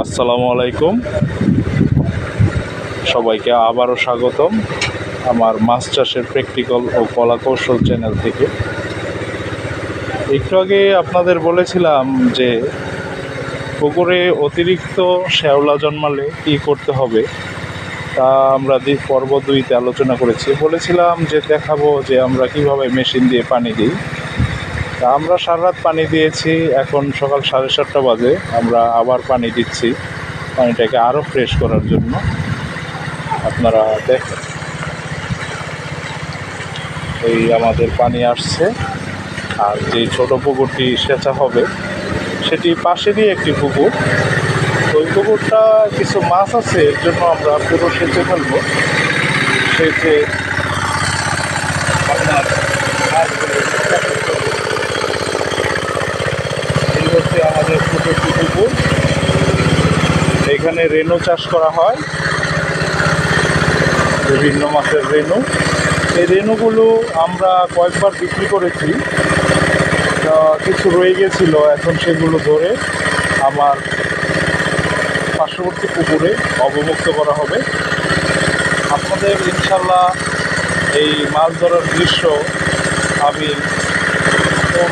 আসসালামু আলাইকুম, সবাইকে আবারও স্বাগতম আমার মাছ চাষের প্র্যাকটিক্যাল ও কলা কৌশল চ্যানেল থেকে। একটু আগে আপনাদের বলেছিলাম যে পুকুরে অতিরিক্ত শ্যাওলা জন্মালে কী করতে হবে, তা আমরা পর্ব 2-তে আলোচনা করেছি। বলেছিলাম যে দেখাবো যে আমরা কিভাবে মেশিন দিয়ে পানি দিই। তা আমরা সারা রাত পানি দিয়েছি, এখন সকাল 7:30 বাজে আমরা আবার পানি দিচ্ছি পানিটাকে আরও ফ্রেশ করার জন্য। আপনারা দেখেন, এই আমাদের পানি আসছে, আর যে ছোট পুকুরটি সেচা হবে সেটি পাশেরই একটি পুকুর। ওই পুকুরটা কিছু মাছ আছে, এর জন্য আমরা পুরো সেচে ফেলবো। সেচে আপনার এই হচ্ছে আমাদের ছোট পুকুর। এখানে রেনু চাষ করা হয়, বিভিন্ন মাছের রেনু। এই রেনুগুলো আমরা কয়েকবার বিক্রি করেছি, কিছু রয়ে গেছিল, এখন সেগুলো ধরে আমার পার্শ্ববর্তী পুকুরে অবমুক্ত করা হবে। আপনাদের ইনশাল্লাহ এই মাছ ধরার দৃশ্য আমি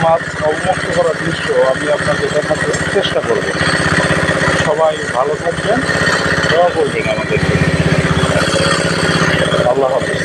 মাছ অবমুক্ত করার দৃশ্য আমি আপনাদের দেখাতে চেষ্টা করব। সবাই ভালো থাকবেন, দোয়া করবেন আমাদের জন্য। আল্লাহ হাফেজ।